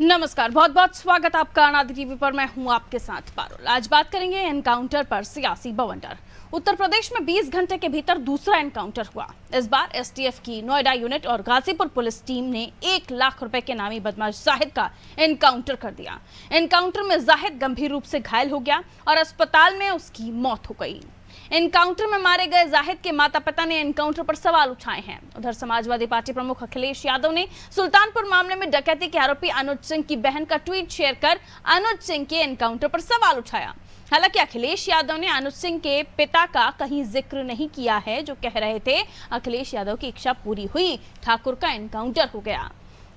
नमस्कार, बहुत बहुत स्वागत आपका अनादि टीवी पर। मैं हूं आपके साथ पारुल। आज बात करेंगे एनकाउंटर पर सियासी बवंडर। उत्तर प्रदेश में 20 घंटे के भीतर दूसरा एनकाउंटर हुआ। इस बार एसटीएफ की नोएडा यूनिट और गाजीपुर पुलिस टीम ने 1 लाख रुपए के नामी बदमाश जाहिद का एनकाउंटर कर दिया। एनकाउंटर में जाहिद गंभीर रूप से घायल हो गया और अस्पताल में उसकी मौत हो गई। एनकाउंटर में मारे गए जाहिद के माता पिता ने एनकाउंटर पर सवाल उठाए हैं। उधर समाजवादी पार्टी प्रमुख अखिलेश यादव ने सुल्तानपुर मामले में डकैती के आरोपी अनुज सिंह की बहन का ट्वीट शेयर कर अनुज सिंह के एनकाउंटर पर सवाल उठाया। हालांकि अखिलेश यादव ने अनुज सिंह के पिता का कहीं जिक्र नहीं किया है, जो कह रहे थे अखिलेश यादव की इच्छा पूरी हुई, ठाकुर का एनकाउंटर हो गया।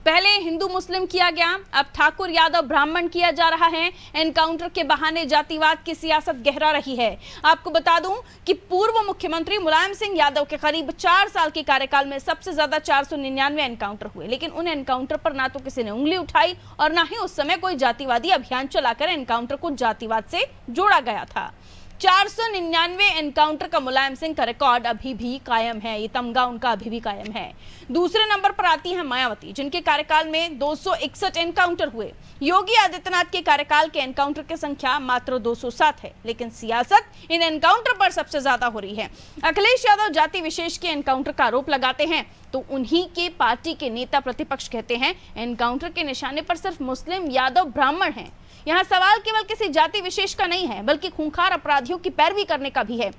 पहले हिंदू मुस्लिम किया गया, अब ठाकुर यादव ब्राह्मण किया जा रहा है। एनकाउंटर के बहाने जातिवाद की सियासत गहरा रही है। आपको बता दूं कि पूर्व मुख्यमंत्री मुलायम सिंह यादव के करीब 4 साल के कार्यकाल में सबसे ज्यादा 499 एनकाउंटर हुए, लेकिन उन एनकाउंटर पर ना तो किसी ने उंगली उठाई और ना ही उस समय कोई जातिवादी अभियान चलाकर एनकाउंटर को जातिवाद से जोड़ा गया था। 499 एनकाउंटर का मुलायम सिंह का रिकॉर्ड अभी भी कायम है, ये तमगा उनका अभी भी कायम है। दूसरे नंबर पर आती है मायावती, जिनके कार्यकाल में 261 एनकाउंटर हुए। योगी आदित्यनाथ के कार्यकाल के एनकाउंटर की संख्या मात्र 207 है, लेकिन सियासत इन एनकाउंटर पर सबसे ज्यादा हो रही है। अखिलेश यादव जाति विशेष के एनकाउंटर का आरोप लगाते हैं तो उन्हीं के पार्टी के नेता प्रतिपक्ष कहते हैं एनकाउंटर के निशाने पर सिर्फ मुस्लिम, यादव, ब्राह्मण हैं। यहाँ सवाल केवल किसी जाति विशेष का नहीं है, बल्कि खूंखार अपराधियों की पैरवी करने का भी है,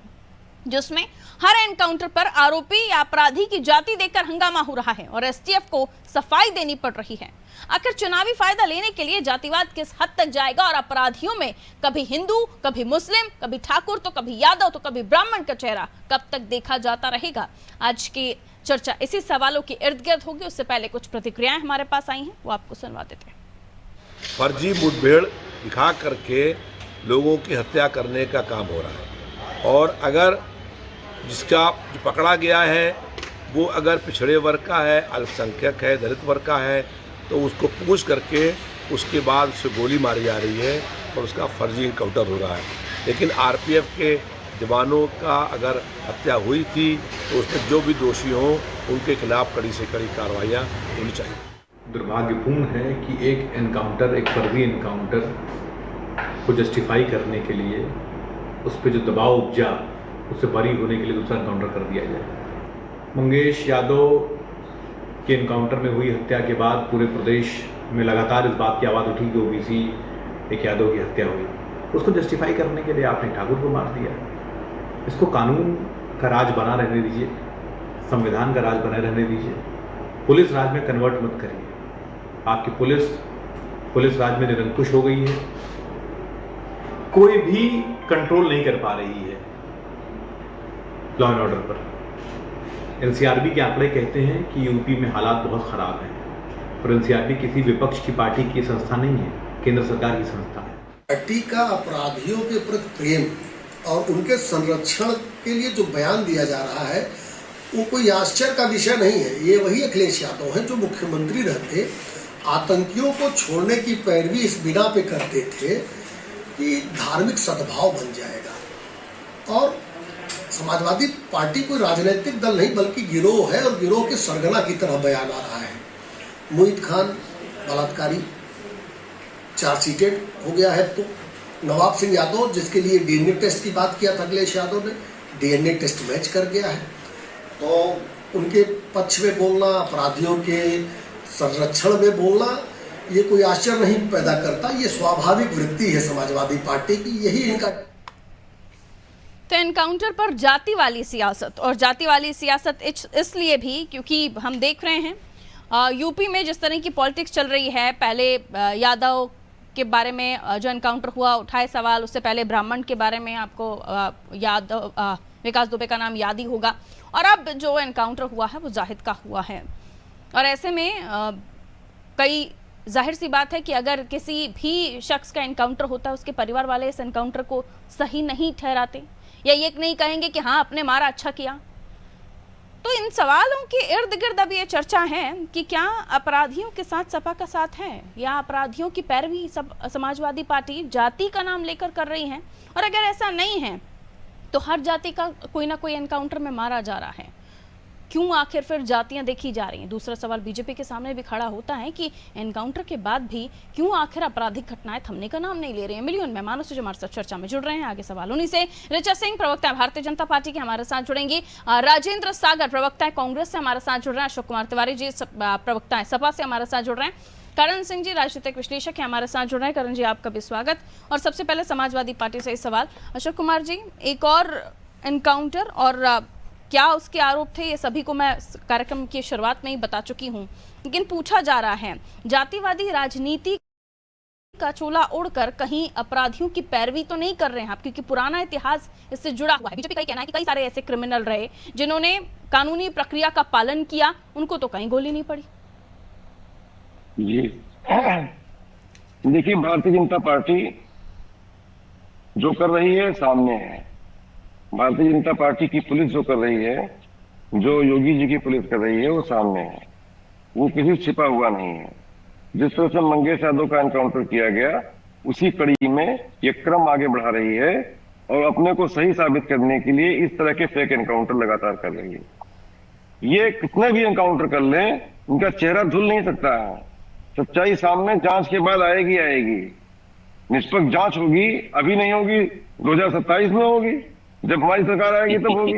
जिसमें हर एनकाउंटर पर आरोपी या अपराधी की जाति देखकर हंगामा हो रहा है और एसटीएफ को सफाई देनी पड़ रही है। आखिर चुनावी फायदा लेने के लिए जातिवाद किस हद तक जाएगा और अपराधियों में कभी हिंदू, कभी मुस्लिम, कभी ठाकुर तो कभी यादव तो कभी ब्राह्मण का चेहरा कब तक देखा जाता रहेगा? आज की चर्चा इसी सवालों के इर्द गिर्द होगी। उससे पहले कुछ प्रतिक्रियाएं हमारे पास आई हैं, वो आपको सुनवा देते हैं। फर्जी मुठभेड़ दिखा करके लोगों की हत्या करने का काम हो रहा है, और अगर जिसका जो पकड़ा गया है वो अगर पिछड़े वर्ग का है, अल्पसंख्यक है, दलित वर्ग का है, तो उसको पूछ करके उसके बाद उससे गोली मारी जा रही है और उसका फर्जी इनकाउंटर हो रहा है। लेकिन आरपीएफ के जवानों का अगर हत्या हुई थी तो उसमें जो भी दोषी हों उनके खिलाफ कड़ी से कड़ी कार्रवाइयाँ होनी चाहिए। दुर्भाग्यपूर्ण है कि एक एनकाउंटर, एक फर्जी एनकाउंटर को जस्टिफाई करने के लिए उस पर जो दबाव उपजा उससे बरी होने के लिए दूसरा एनकाउंटर कर दिया जाए। मंगेश यादव के एनकाउंटर में हुई हत्या के बाद पूरे प्रदेश में लगातार इस बात की आवाज़ उठी कि ओबीसी एक यादव की हत्या हुई। उसको जस्टिफाई करने के लिए आपने ठाकुर को मार दिया। इसको कानून का राज बना रहने दीजिए, संविधान का राज बने रहने दीजिए। पुलिस राज में कन्वर्ट मत करिए। आपकी पुलिस राज में निरंकुश हो गई है, कोई भी कंट्रोल नहीं कर पा रही है लॉ एंड ऑर्डर पर। एनसीआरबी के आंकड़े कहते हैं कि यूपी में हालात बहुत खराब हैं, और एनसीआरबी किसी विपक्ष की पार्टी की संस्था नहीं है, केंद्र सरकार की संस्था है। पार्टी का अपराधियों के प्रति प्रेम और उनके संरक्षण के लिए जो बयान दिया जा रहा है वो कोई आश्चर्य का विषय नहीं है। ये वही अखिलेश यादव हैं जो मुख्यमंत्री रहते आतंकियों को छोड़ने की पैरवी इस बिना पे करते थे कि धार्मिक सद्भाव बन जाएगा। और समाजवादी पार्टी कोई राजनीतिक दल नहीं बल्कि गिरोह है, और गिरोह के सरगना की तरह बयान आ रहा है। मोहित खान बलात्कारी चार्जशीटेड हो गया है, तो नवाब सिंह यादव जिसके लिए डीएनए टेस्ट की बात किया था अखिलेश यादव ने, डीएनए टेस्ट मैच कर गया है। तो उनके पक्ष में बोलना, अपराधियों के संरक्षण में बोलना, ये कोई आश्चर्य नहीं पैदा करता। ये स्वाभाविक वृत्ति है समाजवादी पार्टी की, यही इनका। तो एनकाउंटर पर जाति वाली सियासत, और जाति वाली सियासत इसलिए भी क्योंकि हम देख रहे हैं यूपी में जिस तरह की पॉलिटिक्स चल रही है। पहले यादव के बारे में जो एनकाउंटर हुआ उठाए सवाल, उससे पहले ब्राह्मण के बारे में आपको यादव विकास दुबे का नाम याद ही होगा, और अब जो एनकाउंटर हुआ है वो जाहिद का हुआ है। और ऐसे में कई जाहिर सी बात है कि अगर किसी भी शख्स का एनकाउंटर होता है उसके परिवार वाले इस एनकाउंटर को सही नहीं ठहराते, या ये नहीं कहेंगे कि हाँ अपने मारा अच्छा किया। तो इन सवालों के इर्द गिर्द अब ये चर्चा है कि क्या अपराधियों के साथ सपा का साथ है, या अपराधियों की पैरवी समाजवादी पार्टी जाति का नाम लेकर कर रही है। और अगर ऐसा नहीं है तो हर जाति का कोई ना कोई एनकाउंटर में मारा जा रहा है, क्यों आखिर फिर जातियां देखी जा रही हैं? दूसरा सवाल बीजेपी के सामने भी खड़ा होता है कि एनकाउंटर के बाद भी क्यों आखिर आपराधिक घटनाएं थमने का नाम नहीं ले रही हैं? मिलियन मेहमानों से जो हमारे साथ चर्चा में जुड़ रहे हैं, आगे सवाल उन्हीं से। ऋचा सिंह, प्रवक्ता भारतीय जनता पार्टी के, हमारे साथ जुड़ेंगी। राजेंद्र सागर, प्रवक्ता कांग्रेस से हमारे साथ जुड़ रहे हैं। अशोक कुमार तिवारी जी, प्रवक्ता सपा से हमारे साथ जुड़ रहे हैं। करण सिंह जी, राजनीतिक विश्लेषक है, हमारे साथ जुड़ रहे हैं। करण जी, आपका भी स्वागत। और सबसे पहले समाजवादी पार्टी से इस सवाल, अशोक कुमार जी, एक और एनकाउंटर और क्या उसके आरोप थे, ये सभी को मैं कार्यक्रम की शुरुआत में ही बता चुकी हूं, लेकिन पूछा जा रहा है जातिवादी राजनीति का चोला ओढ़कर कहीं अपराधियों की पैरवी तो नहीं कर रहे हैं आप? क्योंकि पुराना इतिहास इससे जुड़ा हुआ है। बीजेपी का कहना है कि कई सारे ऐसे क्रिमिनल रहे जिन्होंने कानूनी प्रक्रिया का पालन किया, उनको तो कहीं गोली नहीं पड़ी। जी देखिए, भारतीय जनता पार्टी जो कर रही है सामने है। भारतीय जनता पार्टी की पुलिस जो कर रही है, जो योगी जी की पुलिस कर रही है, वो सामने है। वो किसी से छिपा हुआ नहीं है। जिस तरह से मंगेश यादव का एनकाउंटर किया गया, उसी कड़ी में ये क्रम आगे बढ़ा रही है और अपने को सही साबित करने के लिए इस तरह के फेक एनकाउंटर लगातार कर रही है। ये कितने भी एनकाउंटर कर लें, उनका चेहरा धुल नहीं सकता है। सच्चाई सामने जांच के बाद आएगी आएगी। निष्पक्ष जांच होगी, अभी नहीं होगी, 2027 में होगी, जब हमारी सरकार आएगी तब होगी।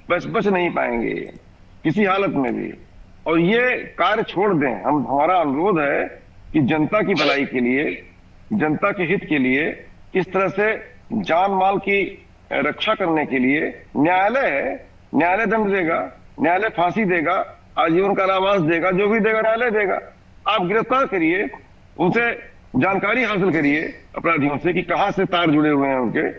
बच नहीं पाएंगे किसी हालत में भी। और ये कार्य छोड़ दें। हमारा अनुरोध है कि जनता की भलाई के लिए, जनता के हित के लिए, इस तरह से जान माल की रक्षा करने के लिए न्यायालय है, न्यायालय दंड देगा, न्यायालय फांसी देगा, आजीवन कारावास देगा, जो भी देगा न्यायालय देगा। आप गिरफ्तार करिए, उनसे जानकारी हासिल करिए अपराधियों से कि कहां से तार जुड़े हुए हैं उनके,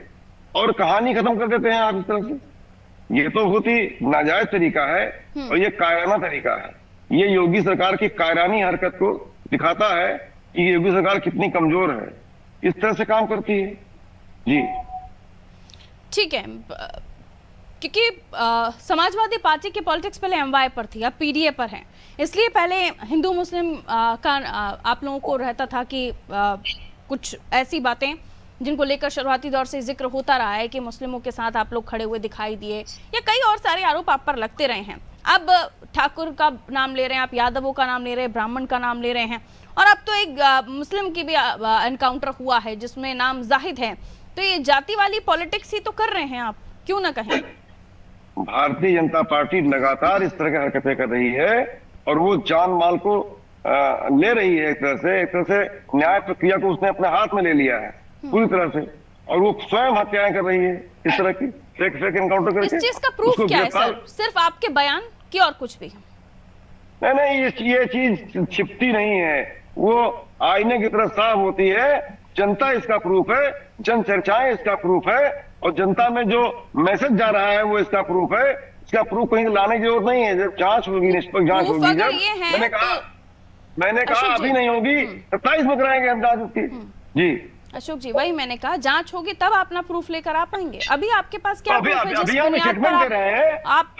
और कहानी खत्म कर देते हैं आप इस तरह से। ये तो बहुत ही नाजायज तरीका है और ये कायराना तरीका है। ये योगी सरकार की कायरानी हरकत को दिखाता है कि योगी सरकार कितनी कमजोर है, इस तरह से काम करती है। जी ठीक है, क्योंकि समाजवादी पार्टी की पॉलिटिक्स पहले एमवाई पर थी, अब पीडीए पर है, इसलिए पहले हिंदू मुस्लिम का आप लोगों को रहता था कि कुछ ऐसी बातें जिनको लेकर शुरुआती दौर से जिक्र होता रहा है कि मुस्लिमों के साथ आप लोग खड़े हुए दिखाई दिए, या कई और सारे आरोप आप पर लगते रहे हैं। अब ठाकुर का नाम ले रहे हैं आप, यादवों का नाम ले रहे हैं, ब्राह्मण का नाम ले रहे हैं, और अब तो एक मुस्लिम की भी एनकाउंटर हुआ है जिसमें नाम जाहिद है। तो ये जाति वाली पॉलिटिक्स ही तो कर रहे हैं आप, क्यों ना कहें। भारतीय जनता पार्टी लगातार इस तरह की हरकतें कर रही है और वो जान माल को ले रही है। एक तरह से न्याय प्रक्रिया को उसने अपने हाथ में ले लिया है पूरी तरह से, और वो स्वयं हत्याएं कर रही है इस तरह की फेक एनकाउंटर करके। इस चीज का प्रूफ क्या है सर? सिर्फ आपके बयान की और कुछ भी? नहीं, ये चीज छिपती नहीं है, वो आईने की तरह साफ होती है। जनता इसका प्रूफ है, जन चर्चाएं इसका प्रूफ है, और जनता में जो मैसेज जा रहा है वो इसका प्रूफ है। इसका प्रूफ कहीं लाने की जरूरत नहीं है। जब जांच होगी, निष्पक्ष जांच होगी, जब मैंने कहा अभी नहीं होगी, 27 में कराएंगे हम जांच उसकी। जी अशोक जी, वही मैंने कहा, जांच होगी तब आप अपना प्रूफ लेकर आ पाएंगे। अभी आपके पास क्या प्रूफ है जिस बुनियाद पर आप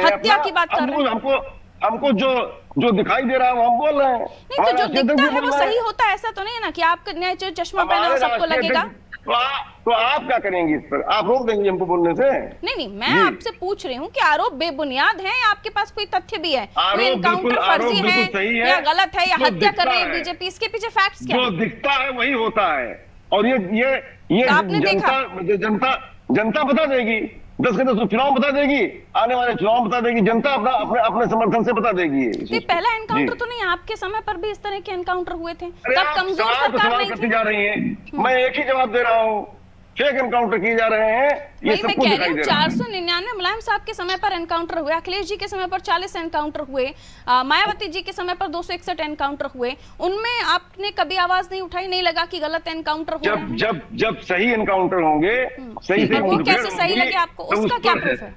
हत्या की बात कर रहे हैं? हमको जो दिखाई दे रहा है वो हम बोल रहे हैं। नहीं, तो जो दिखता है वो सही होता है, ऐसा तो नहीं है ना कि आपका न्याय चश्मा पहना हो सबको लगेगा। तो आप क्या करेंगे इस पर? आप रोक देंगे हमको बोलने से? नहीं, मैं आपसे पूछ रही हूँ कि आरोप बेबुनियाद है या आपके पास कोई तथ्य भी है? कोई एनकाउंटर फर्जी है या गलत है या हत्या कर रही है बीजेपी? इसके पीछे फैक्ट्स क्या है? जो दिखता है वही होता है, और ये जनता बता देगी। 10 के 10 चुनाव बता देगी, आने वाले चुनाव बता देगी, जनता अपने समर्थन से बता देगी। ये पहला एनकाउंटर तो नहीं, आपके समय पर भी इस तरह के एनकाउंटर हुए थे, तब कमजोर सरकार नहीं थी। जा रही है, मैं एक ही जवाब दे रहा हूँ, फेक एनकाउंटर किए जा रहे हैं, ये सब कुछ दिखाई दे रहा है। 499 मुलायम साहब के समय पर एनकाउंटर हुए, अखिलेश जी के समय पर 40 एनकाउंटर हुए, मायावती जी के समय पर 261 एनकाउंटर हुए, उनमें आपने कभी आवाज नहीं उठाई? नहीं लगा कि गलत एनकाउंटर हो रहा है? जब सही एनकाउंटर होंगे, सही से वो कैसे सही लगे आपको? उसका क्या प्रूफ है?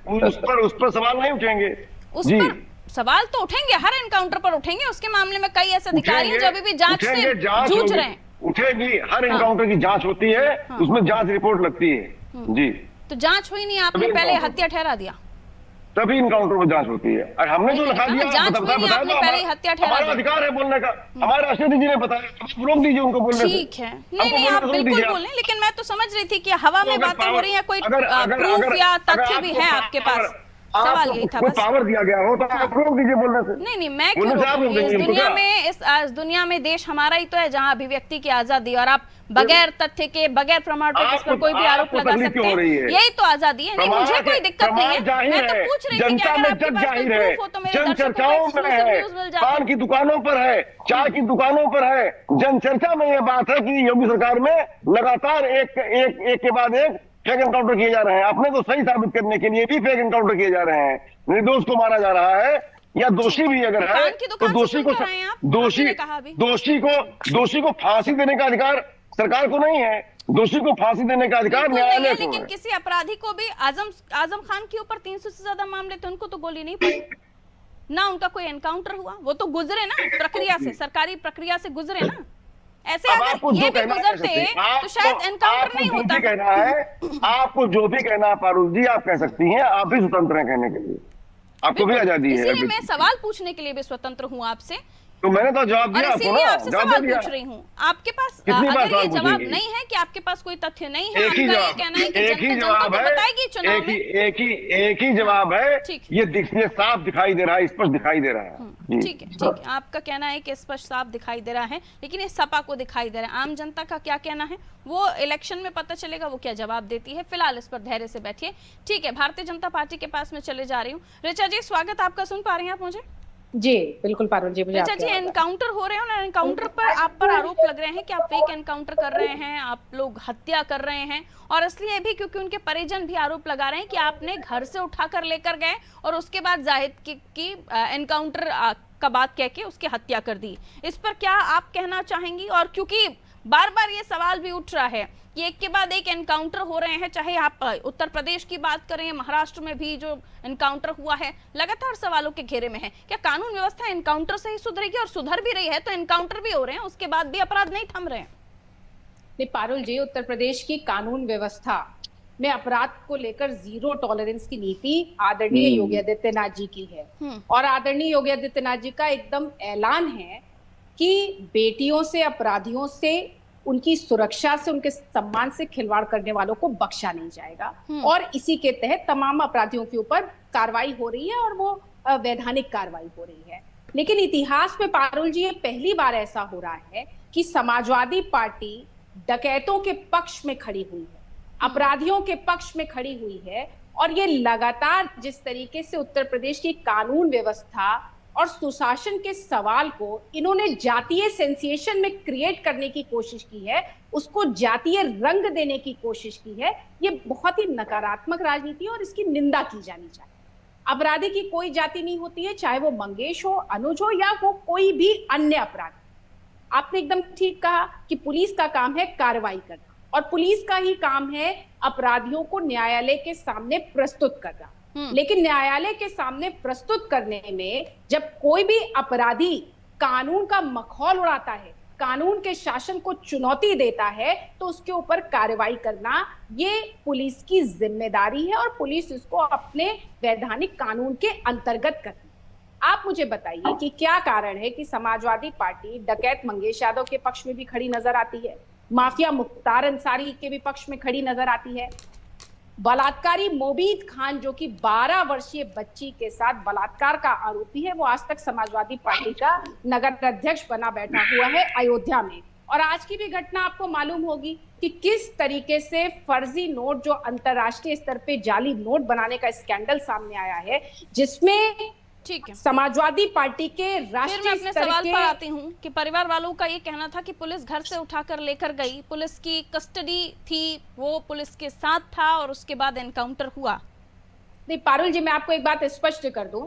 उस पर सवाल नहीं उठेंगे। उस पर सवाल तो उठेंगे, हर एनकाउंटर पर उठेंगे। उसके मामले में कई ऐसे अधिकारी हैं जो अभी भी जांच से जूझ रहे हैं। उठेगी, हर एनकाउंटर की जांच होती है, उसमें जांच रिपोर्ट लगती है। जी, तो जांच हुई नहीं, आपने पहले हत्या ठहरा दिया, तभी इनकाउंटर में जांच होती है। और हमने जो लिखा दिया हमारा अधिकार है बोलने का, हमारे राष्ट्रपति जी ने बताया, रोक दीजिए उनको बोलने से। ठीक है, नहीं आप बिल्कुल बोलें, लेकिन मैं तो समझ रही थी कि हवा में बातें हो रही हैं, कोई प्रूफ या तथ्य भी है आपके पास? सवाल यही था आपको बस। पावर दिया गया हो तो आप रोक दीजिए बोलने से। नहीं नहीं, मैं क्यों बोलने से आप रोक रोकूंगी? इस देंगे उनको दुनिया क्या? में, इस दुनिया में देश हमारा ही तो है जहां अभिव्यक्ति की आजादी, और आप बगैर तथ्य के, बगैर प्रमाण के किस पर कोई भी आरोप आपको लगा तकलीफ सकते क्यों हो रही हैं। है? यही तो आजादी है। नहीं, मुझे कोई दिक्कत नहीं है, जाहिर मैं तो है, पूछ रही थी कि जनता अगर में आपके जग पास कोई जाहिर है, प्रूफ हो तो मेरे जन दर्शकों को चर्चाओं में exclusive है, न्यूज़ मिल जाता। पान की दुकानों पर है, चाय की दुकानों पर है, जनचर्चा में ये बात है कि योगी सरकार में लगातार एक के बाद एक फेक एनकाउंटर किए जा रहे हैं। अपने को सही साबित करने के लिए भी फेक एनकाउंटर किए जा रहे हैं, निर्दोष को मारा जा रहा है, या दोषी भी अगर है पान की तो दुकान से दोषी को सुन कर आए हैं आप? आपने कहा अभी। दोषी को फांसी देने का अधिकार सरकार को नहीं है, दोषी को फांसी देने का अधिकार बिल्कुल नहीं न्यायालय है, को लेकिन है। किसी अपराधी को भी आजम खान के ऊपर 300 से ज्यादा मामले थे, उनको तो गोली नहीं पड़ी ना, उनका कोई एनकाउंटर हुआ, वो तो गुजरे ना प्रक्रिया से, सरकारी प्रक्रिया से गुजरे ना। ऐसे अब आपको अगर जो ये भी कहना है गुजरते कह सकती हैं। तो शायद एनकाउंटर आपको नहीं जो होता। भी कहना है, आपको जो भी कहना है पारुल जी आप कह सकती हैं, आप भी स्वतंत्र हैं कहने के लिए, आपको भी आजादी है। इसीलिए मैं सवाल पूछने के लिए भी स्वतंत्र हूँ आपसे, तो मैंने तो जवाब और दिया आपको इसीलिए ना, आपसे जवाब सवाल दे दिया। पूछ रही हूँ। आपके पास कितनी बार अगर ये सवाल जवाब पूछेंगी? नहीं है कि आपके पास कोई तथ्य नहीं है, एक आपका ही ये जवाब, कहना है कि एक ही जनता जवाब को है, बताएगी चुनाव में। एक ही जवाब है, ठीक। ये साफ दिखाई दे रहा है, स्पष्ट दिखाई दे रहा है। जी। ठीक है, ठीक है, आपका कहना है कि स्पष्ट साफ दिखाई दे रहा है, लेकिन ये सपा को दिखाई दे रहा है। आम जनता का क्या कहना है वो इलेक्शन में पता चलेगा, वो क्या जवाब देती है। फिलहाल इस पर धैर्य से बैठिए। ठीक है, भारतीय जनता पार्टी के पास में चले जा रही हूँ। ऋचा जी, स्वागत आपका। सुन पा रहे हैं आप मुझे? जी बिल्कुल पारुल जी, मुझे ऋचा जी, एनकाउंटर हो रहे हैं और एनकाउंटर पर आप पर आरोप लग रहे हैं कि आप फेक एनकाउंटर कर रहे हैं, आप लोग हत्या कर रहे हैं, और इसलिए भी क्योंकि उनके परिजन भी आरोप लगा रहे हैं कि आपने घर से उठाकर लेकर गए और उसके बाद जाहिद की एनकाउंटर का बात कह के उसकी हत्या कर दी। इस पर क्या आप कहना चाहेंगी? और क्योंकि बार बार ये सवाल भी उठ रहा है कि एक के बाद एक एनकाउंटर हो रहे हैं, चाहे आप उत्तर प्रदेश की बात करें, महाराष्ट्र में भी जो एनकाउंटर हुआ है लगातार सवालों के घेरे में है। क्या कानून व्यवस्था एनकाउंटर से ही सुधरेगी? और सुधर भी रही है तो एनकाउंटर भी हो रहे हैं, उसके बाद भी अपराध नहीं थम रहे हैं। नहीं पारुल जी, उत्तर प्रदेश की कानून व्यवस्था में अपराध को लेकर जीरो टॉलरेंस की नीति आदरणीय योगी आदित्यनाथ जी की है, और आदरणीय योगी आदित्यनाथ जी का एकदम ऐलान है कि बेटियों से, अपराधियों से, उनकी सुरक्षा से, उनके सम्मान से खिलवाड़ करने वालों को बख्शा नहीं जाएगा, और इसी के तहत तमाम अपराधियों के ऊपर कार्रवाई हो रही है, और वो वैधानिक कार्रवाई हो रही है। लेकिन इतिहास में पारुल जी ये पहली बार ऐसा हो रहा है कि समाजवादी पार्टी डकैतों के पक्ष में खड़ी हुई है, अपराधियों के पक्ष में खड़ी हुई है, और ये लगातार जिस तरीके से उत्तर प्रदेश की कानून व्यवस्था और सुशासन के सवाल को इन्होंने जातीय सेंसेशन में क्रिएट करने की कोशिश की है, उसको जातीय रंग देने की कोशिश की है, ये बहुत ही नकारात्मक राजनीति है और इसकी निंदा की जानी चाहिए। अपराधी की कोई जाति नहीं होती है, चाहे वो मंगेश हो, अनुज हो, या वो कोई भी अन्य अपराधी। आपने एकदम ठीक कहा कि पुलिस का काम है कार्रवाई करना, और पुलिस का ही काम है अपराधियों को न्यायालय के सामने प्रस्तुत करना। लेकिन न्यायालय के सामने प्रस्तुत करने में जब कोई भी अपराधी कानून का मखौल उड़ाता है, कानून के शासन को चुनौती देता है, तो उसके ऊपर कार्रवाई करना ये पुलिस की जिम्मेदारी है, और पुलिस इसको अपने वैधानिक कानून के अंतर्गत करती है। आप मुझे बताइए कि क्या कारण है कि समाजवादी पार्टी डकैत मंगेश यादव के पक्ष में भी खड़ी नजर आती है, माफिया मुख्तार अंसारी के भी पक्ष में खड़ी नजर आती है, बलात्कारी मोबीद खान जो कि 12 वर्षीय बच्ची के साथ बलात्कार का आरोपी है, वो आज तक समाजवादी पार्टी का नगर अध्यक्ष बना बैठा हुआ है अयोध्या में। और आज की भी घटना आपको मालूम होगी कि किस तरीके से फर्जी नोट, जो अंतरराष्ट्रीय स्तर पे जाली नोट बनाने का स्कैंडल सामने आया है, जिसमें ठीक है, समाजवादी पार्टी के फिर मैं राष्ट्रीय अपने स्तर सवाल के पर आती हूँ कि परिवार वालों का ये कहना था कि पुलिस घर से उठाकर लेकर गई, पुलिस की कस्टडी थी, वो पुलिस के साथ था, और उसके बाद एनकाउंटर हुआ। नहीं पारुल जी, मैं आपको एक बात स्पष्ट कर दूं,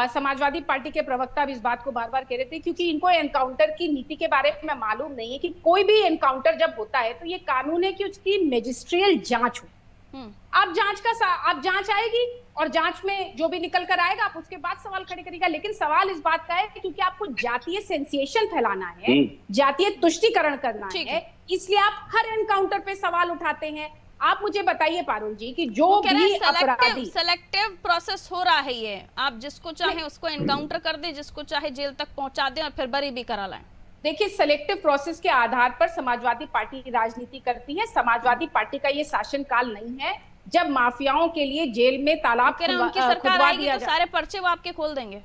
समाजवादी पार्टी के प्रवक्ता भी इस बात को बार बार कह रहे थे, क्योंकि इनको एनकाउंटर की नीति के बारे में मालूम नहीं है कि कोई भी एनकाउंटर जब होता है तो ये कानून है कि उसकी मैजिस्ट्रियल जांच हो। आप जांच आएगी और जांच में जो भी निकल कर आएगा आप उसके बाद सवाल खड़े करेगा। लेकिन सवाल इस बात का है कि क्योंकि आपको जातीय सेंसेशन फैलाना है, जातीय तुष्टीकरण करना है, इसलिए आप हर एनकाउंटर पे सवाल उठाते हैं। आप मुझे बताइए पारुल जी कि जो भी अपराधी, सेलेक्टिव प्रोसेस हो रहा है, ये आप जिसको चाहे उसको एनकाउंटर कर दे, जिसको चाहे जेल तक पहुंचा दें और फिर बरी भी करा लाएं। देखिए, सेलेक्टिव प्रोसेस के आधार पर समाजवादी पार्टी राजनीति करती है। समाजवादी पार्टी का ये शासन काल नहीं है जब माफियाओं के लिए जेल में तालाब कह रहे हैं उनकी सरकार खुदवा आएगी दिया तो सारे पर्चे वो आपके खोल देंगे।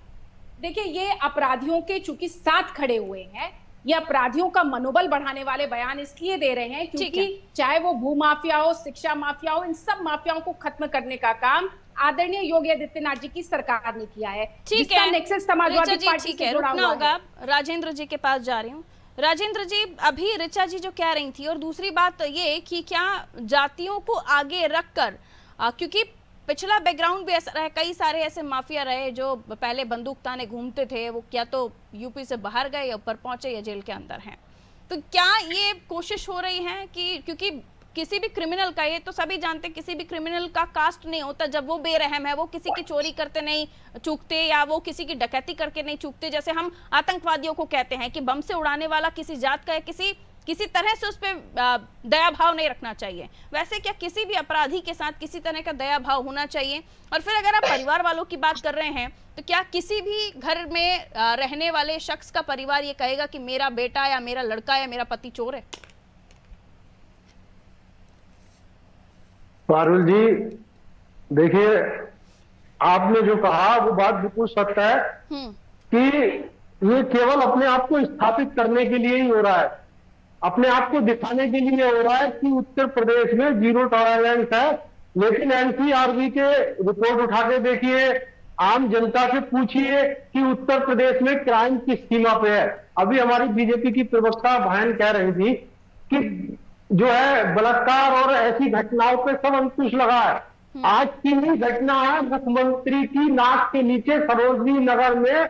देखिए, ये अपराधियों के चूंकि साथ खड़े हुए हैं, ये अपराधियों का मनोबल बढ़ाने वाले बयान इसलिए दे रहे हैं क्योंकि चाहे वो भू माफिया हो, शिक्षा माफिया हो, इन सब माफियाओं को खत्म करने का काम आदरणीय योगी आदित्यनाथ जी की सरकार ने किया है। ठीक है, नेक्सस समाजवादी पार्टी से जुड़ा हुआ होगा। राजेंद्र जी के पास जा रही हूँ। राजेंद्र जी, अभी ऋचा जी जो कह रही थी, और दूसरी बात ये कि क्या जातियों को आगे रखकर, क्योंकि पिछला बैकग्राउंड भी ऐसा रहा, कई सारे ऐसे माफिया रहे जो पहले बंदूक ताने घूमते थे, वो क्या तो यूपी से बाहर गए या ऊपर पहुंचे या जेल के अंदर हैं। तो क्या ये कोशिश हो रही है कि, क्योंकि किसी भी क्रिमिनल का, ये तो सभी जानते हैं, किसी भी क्रिमिनल का कास्ट नहीं होता, जब वो बेरहम है, वो किसी की चोरी करते नहीं चूकते या वो किसी की डकैती करके नहीं चूकते। जैसे हम आतंकवादियों को कहते हैं कि बम से उड़ाने वाला किसी जात का है, किसी तरह से उस पर दया भाव नहीं रखना चाहिए, वैसे क्या किसी भी अपराधी के साथ किसी तरह का दया भाव होना चाहिए? और फिर अगर आप परिवार वालों की बात कर रहे हैं, तो क्या किसी भी घर में रहने वाले शख्स का परिवार ये कहेगा कि मेरा बेटा या मेरा लड़का या मेरा पति चोर है? पारुल जी, देखिए, आपने जो कहा वो बात बिल्कुल सत्य है कि ये केवल अपने आप को स्थापित करने के लिए ही हो रहा है, अपने आप को दिखाने के लिए हो रहा है कि उत्तर प्रदेश में जीरो टॉलरेंस है। लेकिन एनसीआरबी के रिपोर्ट उठा के देखिए, आम जनता से पूछिए कि उत्तर प्रदेश में क्राइम किस सीमा पे है। अभी हमारी बीजेपी की प्रवक्ता बहन कह रही थी कि जो है बलात्कार और ऐसी घटनाओं पे सब अंकुश लगा है। आज की ही घटना है, मुख्यमंत्री की नाक के नीचे सरोजनी नगर में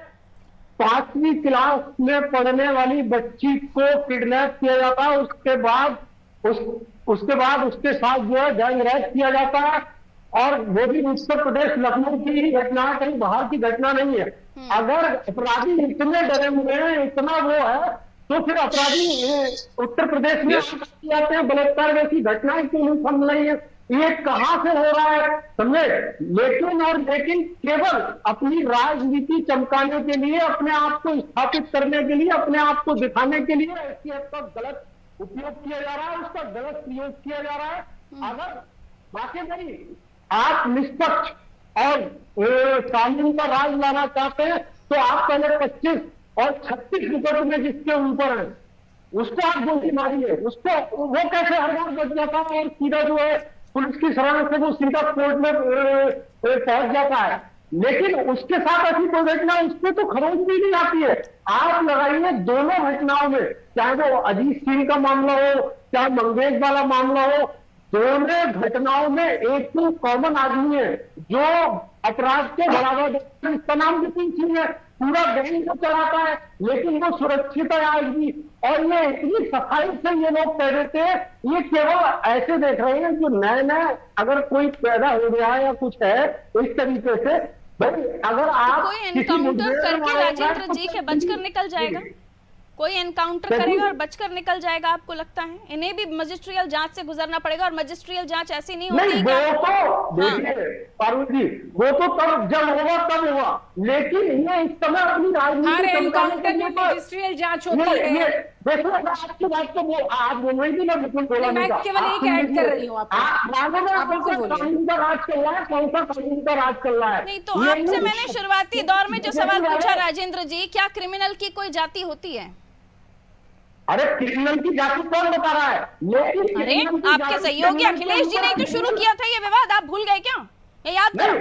5वीं क्लास में पढ़ने वाली बच्ची को किडनैप किया जाता है, उसके बाद उसके साथ जो है गैंग रेप किया जाता है, और वो भी उत्तर प्रदेश लखनऊ की ही घटना है, कहीं बाहर की घटना नहीं है। अगर अपराधी इतने डरे हुए हैं, इतना वो है, तो फिर अपराधी उत्तर प्रदेश में आते हैं, बलात्कार जैसी घटनाएं क्यों नहीं सामने आई है? ये कहां से हो रहा है, समझे? लेकिन केवल अपनी राजनीति चमकाने के लिए, अपने आप को स्थापित करने के लिए, अपने आप को दिखाने के लिए एसटीएफ का गलत उपयोग किया जा रहा है, उसका गलत प्रयोग किया जा रहा है। अगर वाकई नहीं आप निष्पक्ष और कानून का राज लाना चाहते हैं, तो आप पहले 25 और 36 विकेट में जिसके ऊपर है उसको आप गोली मारिए, उसको वो कैसे हर बार बच जाता है और सीधा जो है पुलिस की शरण से वो सीधा कोर्ट में पहुंच जाता है। लेकिन उसके साथ ऐसी कोई घटना उसको तो खरोच भी नहीं आती है। आप लगाइए दोनों घटनाओं में, चाहे वो अजीत सिंह का मामला हो, चाहे मंगेश वाला मामला हो, दोनों घटनाओं में एक तो कॉमन आदमी है जो अपराध के बराबर, इसका नाम विपिन सिंह है, पूरा गैंग को चलाता है, लेकिन वो सुरक्षित है आज भी। और ये इतनी सफाई से ये लोग कह देते हैं, ये केवल ऐसे देख रहे हैं जो नए अगर कोई पैदा हो गया है या कुछ है इस तरीके से। भाई अगर आप कोई एनकाउंटर करके राजेंद्र जी के बचकर निकल जाएगा, कोई एनकाउंटर करेगा और बचकर निकल जाएगा, आपको लगता है? इन्हें भी मजिस्ट्रियल जांच से गुजरना पड़ेगा, और मजिस्ट्रियल जांच ऐसी नहीं होती। देखिए पारुल जी, वो तो तब जब होगा तब होगा, लेकिन ये इस समय अपनी राजनीति एनकाउंटर में मजिस्ट्रियल जांच होती है। देखो आपकी बात तो वो आप बोल रही थी, मैं बिल्कुल बोला नहीं, मैं केवल एक ऐड कर रही हूँ। कानून का राज चल रहा है, कौन सा कानून का राज चल रहा है? नहीं तो आपसे मैंने शुरुआती दौर में जो सवाल पूछा राजेंद्र जी, क्या क्रिमिनल की कोई जाति होती है? अरे क्रिमिनल की जाति कौन बता रहा है? लेकिन अरे आपके सहयोगी अखिलेश जी ने तो शुरू किया था ये विवाद, आप भूल गए क्या? ये याद करो।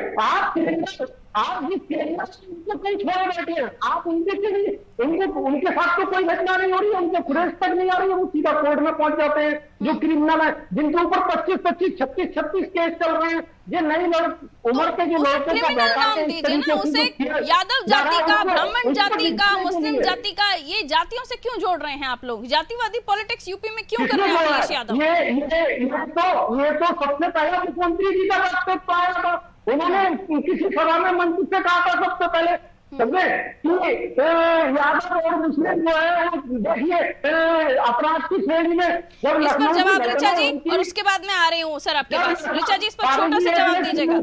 आप जिस क्रिमिनल को कहीं छोड़ बैठे हैं, आप उनके साथ तो कोई घटना नहीं हो रही है, उनके फुटेज तक नहीं आ रही है, वो सीधा कोर्ट में पहुंच जाते हैं। जो क्रिमिनल है जिनके ऊपर 25-25, 36-36 केस चल रहे हैं, ये नई उम्र के जो लड़कों का नाम दीजिए ना, उसे यादव जाति का, ब्राह्मण जाति का, मुस्लिम जाति का, ये जातियों से क्यों जोड़ रहे हैं आप लोग? जातिवादी पॉलिटिक्स यूपी में क्यों कर रहे हैं अखिलेश यादव? ये तो सबसे पहले मुख्यमंत्री जी का वक्तव्य आया था, उन्होंने किसी सभा में मंच से कहा था सबसे पहले, समझे, कि यादव और मुस्लिम जो है, देखिए अपराध की श्रेणी में जब इस पर जवाब ऋचा जी, और उसके बाद मैं आ रही हूँ सर आपके पास। ऋचा जी, इस पर छोटा सा जवाब दीजिएगा।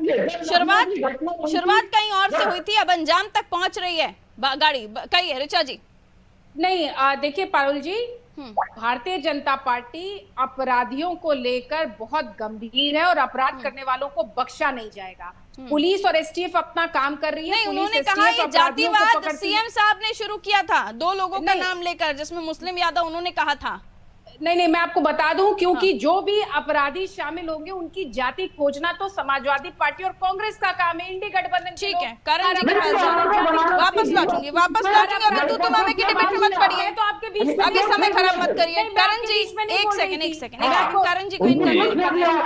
शुरुआत कहीं और से हुई थी, अब अंजाम तक पहुंच रही है गाड़ी, कहिए ऋचा जी। नहीं, देखिए पारुल जी, भारतीय जनता पार्टी अपराधियों को लेकर बहुत गंभीर है और अपराध करने वालों को बख्शा नहीं जाएगा। पुलिस और एसटीएफ अपना काम कर रही है। नहीं, पुलिस, उन्होंने कहा STF ये अपराधियों को जातिवाद पकड़ती है। सीएम साहब ने शुरू किया था, 2 लोगों का नहीं। नाम लेकर, जिसमें मुस्लिम यादव, उन्होंने कहा था। नहीं, मैं आपको बता दूं, क्योंकि जो भी अपराधी शामिल होंगे उनकी जाति खोजना तो समाजवादी पार्टी और कांग्रेस का काम है, इंडी गठबंधन। ठीक है, करण जी के पास वापस लौटूंगी अभी तू तुम्हें की डिबेट में मत पड़िए, तो आपके बीच अभी समय खराब मत करिए। करण जी एक सेकंड करण जी को इंटरव्यू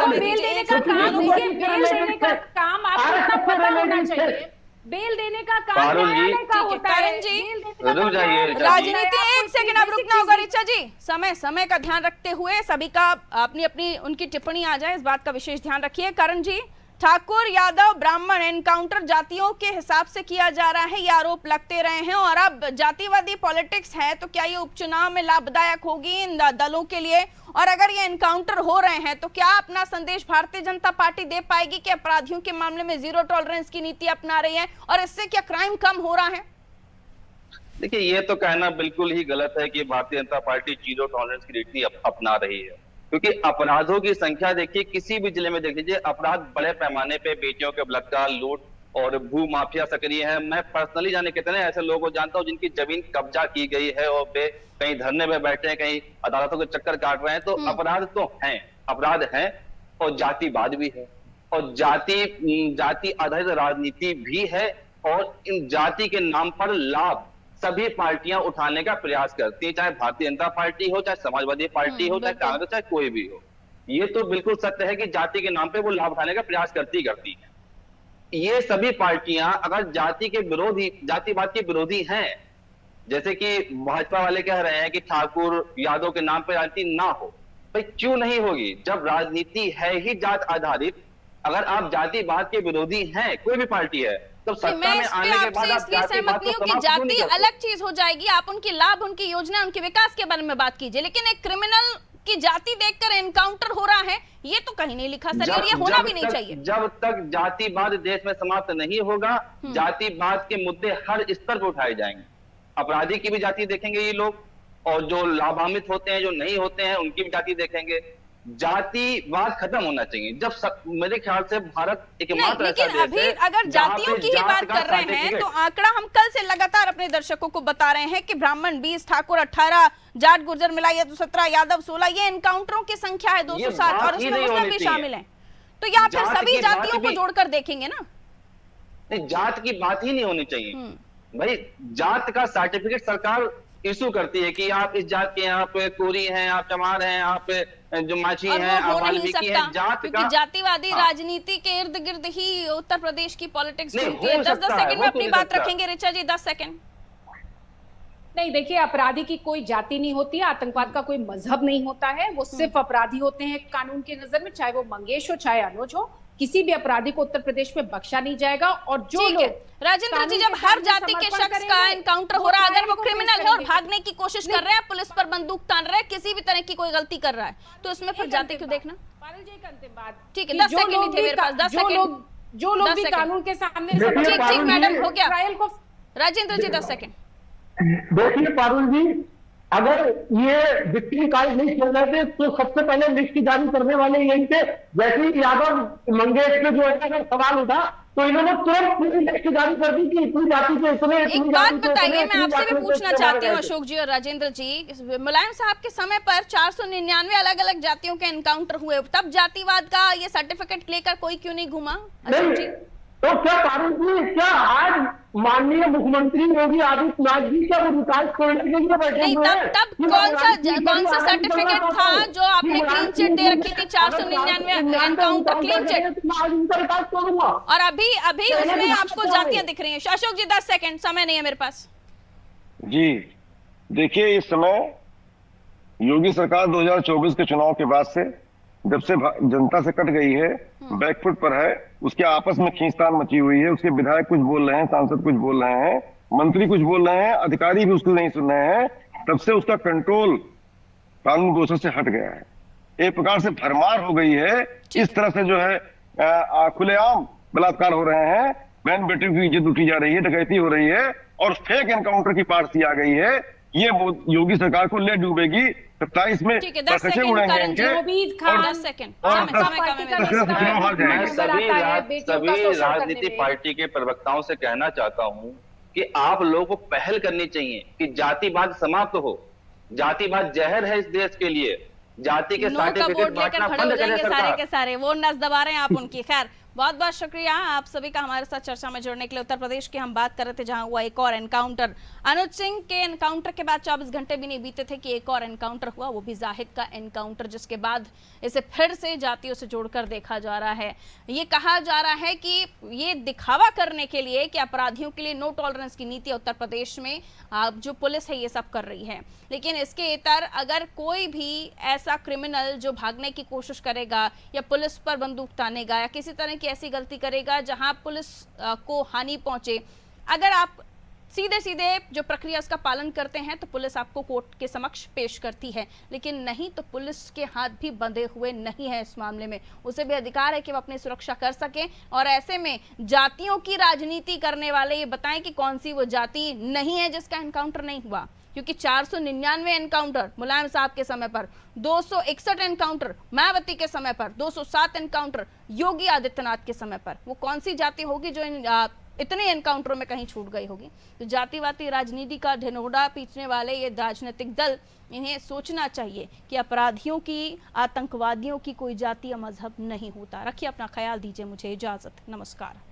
बेल देने का काम, देखिए बेल देने का काम आपको इतना पता होना चाहिए। बेल देने का काम पारुल जी, न्यायालय का होता है। करण जी, बेल देने का रुक जाइए, काम न्यायालय राजनीति, है। एक सेकंड आप रुकना होगा ऋचा जी, समय का ध्यान रखते हुए सभी का अपनी अपनी उनकी टिप्पणी आ जाए, इस बात का विशेष ध्यान रखिए। करण जी, ठाकुर, यादव, ब्राह्मण एनकाउंटर जातियों के हिसाब से किया जा रहा है, ये आरोप लगते रहे हैं, और अब जातिवादी पॉलिटिक्स है, तो क्या ये उपचुनाव में लाभदायक होगी इन दलों के लिए? और अगर ये एनकाउंटर हो रहे हैं तो क्या अपना संदेश भारतीय जनता पार्टी दे पाएगी कि अपराधियों के मामले में जीरो टॉलरेंस की नीति अपना रही है, और इससे क्या क्राइम कम हो रहा है? देखिए, ये तो कहना बिल्कुल ही गलत है कि Bharatiya Janata party zero tolerance की नीति अपना रही है, क्योंकि अपराधों की संख्या देखिए, किसी भी जिले में देख लीजिए, अपराध बड़े पैमाने पे, बेटियों के बलात्कार, लूट और भू माफिया सक्रिय है। मैं पर्सनली जाने कितने ऐसे लोगों को जानता हूं जिनकी जमीन कब्जा की गई है और वे कहीं धरने में बैठे हैं, कहीं अदालतों के चक्कर काट रहे हैं। तो अपराध तो हैं, अपराध हैं, और जातिवाद भी है, और जाति आधारित राजनीति भी है, और इन जाति के नाम पर लाभ सभी पार्टियां उठाने का प्रयास करती हैं, चाहे भारतीय जनता पार्टी हो, चाहे समाजवादी पार्टी हो, चाहे कांग्रेस, चाहे कोई भी हो। ये तो बिल्कुल सत्य है कि जाति के नाम पे वो लाभ उठाने का प्रयास करती है। ये सभी पार्टियां अगर जाति के विरोधी, जातिवाद के विरोधी हैं, जैसे कि भाजपा वाले कह रहे हैं कि ठाकुर यादव के नाम पे राजनीति ना हो, भाई क्यों नहीं होगी? जब राजनीति है ही जात आधारित, अगर आप जातिवाद के विरोधी हैं, कोई भी पार्टी है, तो सत्ता में आने के बाद आप जातिवाद को समाप्त क्यों नहीं करते? अलग चीज हो जाएगी, आप उनकी लाभ, उनकी योजना, उनके विकास के बारे में बात कीजिए, लेकिन एक क्रिमिनल की जाति देखकर एनकाउंटर हो रहा है, ये तो कहीं नहीं लिखा सर, और ये होना भी नहीं चाहिए। जब तक जातिवाद देश में समाप्त नहीं होगा, जातिवाद के मुद्दे हर स्तर पर उठाए जाएंगे। अपराधी की भी जाति देखेंगे ये लोग, और जो लाभान्वित होते हैं, जो नहीं होते हैं, उनकी भी जाति देखेंगे। जातिवाद खत्म होना चाहिए। जब मेरे ख्याल से भारत एकमात्र लेकिन अभी अगर जातियों की ही बात कर रहे हैं तो आंकड़ा हम कल से लगातार अपने दर्शकों को बता रहे हैं कि ब्राह्मण 20, ठाकुर 18, जाट गुर्जर मिलाइए तो 17, यादव 16, ये एनकाउंटरों की संख्या है 207, और उसमें मुस्लिम भी शामिल है। तो या फिर सभी जातियों को जोड़कर देखेंगे ना? नहीं, जात की बात ही नहीं होनी चाहिए भाई। जात का सर्टिफिकेट सरकार इशू करती है कि आप इस जात के हैं, आप कोरी हैं, आप चमार हैं, आप जो माछी हैं, आप वाल्मीकि हैं। जात क्योंकि जातिवादी राजनीति के इर्द गिर्द ही उत्तर प्रदेश की पॉलिटिक्स घूमती है। 10 सेकंड में अपनी बात रखेंगे ऋचा जी, 10 सेकंड। नहीं, देखिए, अपराधी की कोई जाति नहीं होती है, आतंकवाद का कोई मजहब नहीं होता है, वो सिर्फ अपराधी होते हैं कानून के नजर में, चाहे वो मंगेश हो, चाहे अनुज हो। किसी भी अपराधी को उत्तर प्रदेश में बख्शा नहीं जाएगा। और जो लोग, राजेंद्र जी, जब हर जाति के शख्स का एनकाउंटर हो रहा है, अगर वो क्रिमिनल है और भागने की कोशिश कर रहे हैं, पुलिस पर बंदूक तान रहे हैं, किसी भी तरह की कोई गलती कर रहा है, तो इसमें फिर जाति क्यों देखना? पारुल जी, एक अंतिम बात, ठीक है, 10 सेकंड ही थे मेरे पास, 10 सेकंड। जो लोग भी कानून के सामने, ठीक मैडम, हो गया। ट्रायल को, राजेंद्र जी 10 सेकंड। देखिए पारुल जी, अगर ये विक्ट्री कार्ड नहीं चल रहे थे तो सबसे पहले लिस्ट जारी करने वाले यही थे। जैसे ही यादव मंगेश पे जो है अगर सवाल उठा तो इन्होंने तुरंत पूरी लिस्ट जारी कर दी कि इतनी जाति के इतने। एक बात बताइए, मैं आपसे भी पूछना चाहती हूँ अशोक जी और राजेंद्र जी, मुलायम साहब के समय पर 499 अलग अलग जातियों के एनकाउंटर हुए, तब जातिवाद का ये सर्टिफिकेट लेकर कोई क्यों नहीं घूमा? अशोक जी, तो क्या पारुल जी, क्या आज माननीय मुख्यमंत्री योगी आदित्यनाथ जी क्या वो विकास करने के लिए बैठे नहीं, तब कौन सा सर्टिफिकेट था जो आपने क्लीन चिट दे रखी थी? 499 एनकाउंटर क्लीन चिट, और अभी उसमें आपको जातियां दिख रही हैं। अशोक जी 10 सेकंड, समय नहीं है मेरे पास जी। देखिए, इस समय योगी सरकार 2024 के चुनाव के बाद से, जब से जनता से कट गई है, बैकफुट पर है, उसके आपस में खींचतान मची हुई है। उसके विधायक कुछ बोल रहे हैं, सांसद कुछ बोल रहे हैं, मंत्री कुछ बोल रहे हैं, अधिकारी भी उसको नहीं सुन रहे हैं। तब से उसका कंट्रोल कानून व्यवस्था से हट गया है। एक प्रकार से भरमार हो गई है। इस तरह से जो है खुलेआम बलात्कार हो रहे हैं, बहन बेटियों की इज्जत उठी जा रही है, डकैती हो रही है, और फेक एनकाउंटर की पार्टी आ गई है ये योगी सरकार को ले डूबेगी। 27 में ठीक है, 10 प्रकाशे सेकंड उड़ाएंगे करण जी, इनके, मोबीद और खान 10 सेकंड और समय कम है मेरे दस- पास। चुनाव हार जाएंगे। मैं सभी शोषण करने राजनीतिक में। पार्टी के प्रवक्ताओं से कहना चाहता हूं कि आप लोगों को पहल करनी चाहिए कि जातिवाद समाप्त हो। जातिवाद जहर है इस देश के लिए। जाति के नो का सर्टिफिकेट बोर्ड लेकर बांटना खड़े हो बंद करे जाएंगे सारे सरकार। के सारे, वो नस दबा रहे हैं आप उनकी। खैर, बहुत बहुत शुक्रिया आप सभी का हमारे साथ चर्चा में जुड़ने के लिए। उत्तर प्रदेश की हम बात कर रहे थे, जहां हुआ एक और एनकाउंटर। अनुज सिंह के एनकाउंटर के बाद 24 घंटे भी नहीं बीते थे कि एक और एनकाउंटर हुआ, वो भी जाहिद का एनकाउंटर, जिसके बाद इसे फिर से जातियों से जोड़कर देखा जा रहा है। ये कहा जा रहा है कि ये दिखावा करने के लिए कि अपराधियों के लिए नो टॉलरेंस की नीति उत्तर प्रदेश में जो पुलिस है ये सब कर रही है। लेकिन इसके इतर अगर कोई भी ऐसा क्रिमिनल जो भागने की कोशिश करेगा या पुलिस पर बंदूक तानेगा या किसी तरह की ऐसी गलती करेगा जहां पुलिस को हानि पहुंचे, अगर आप सीधे सीधे जो प्रक्रिया उसका पालन करते हैं तो पुलिस आपको कोर्ट के समक्ष पेश करती है। लेकिन नहीं तो पुलिस के हाथ भी बंधे हुए नहीं है इस मामले में। उसे भी अधिकार है कि वो अपनी सुरक्षा कर सके। और ऐसे में जातियों की राजनीति करने वाले ये बताएं कि कौन सी वो जाति नहीं है जिसका एनकाउंटर नहीं हुआ, क्योंकि 499 एनकाउंटर मुलायम साहब के समय पर, 261 एनकाउंटर मायावती के समय पर, 207 एनकाउंटर योगी आदित्यनाथ के समय पर, वो कौन सी जाति होगी जो इतने एनकाउंटरों में कहीं छूट गई होगी। तो जातिवादी राजनीति का ढिंढोरा पीटने वाले ये राजनीतिक दल, इन्हें सोचना चाहिए कि अपराधियों की, आतंकवादियों की कोई जाति या मजहब नहीं होता। रखिए अपना ख्याल, दीजिए मुझे इजाजत। नमस्कार।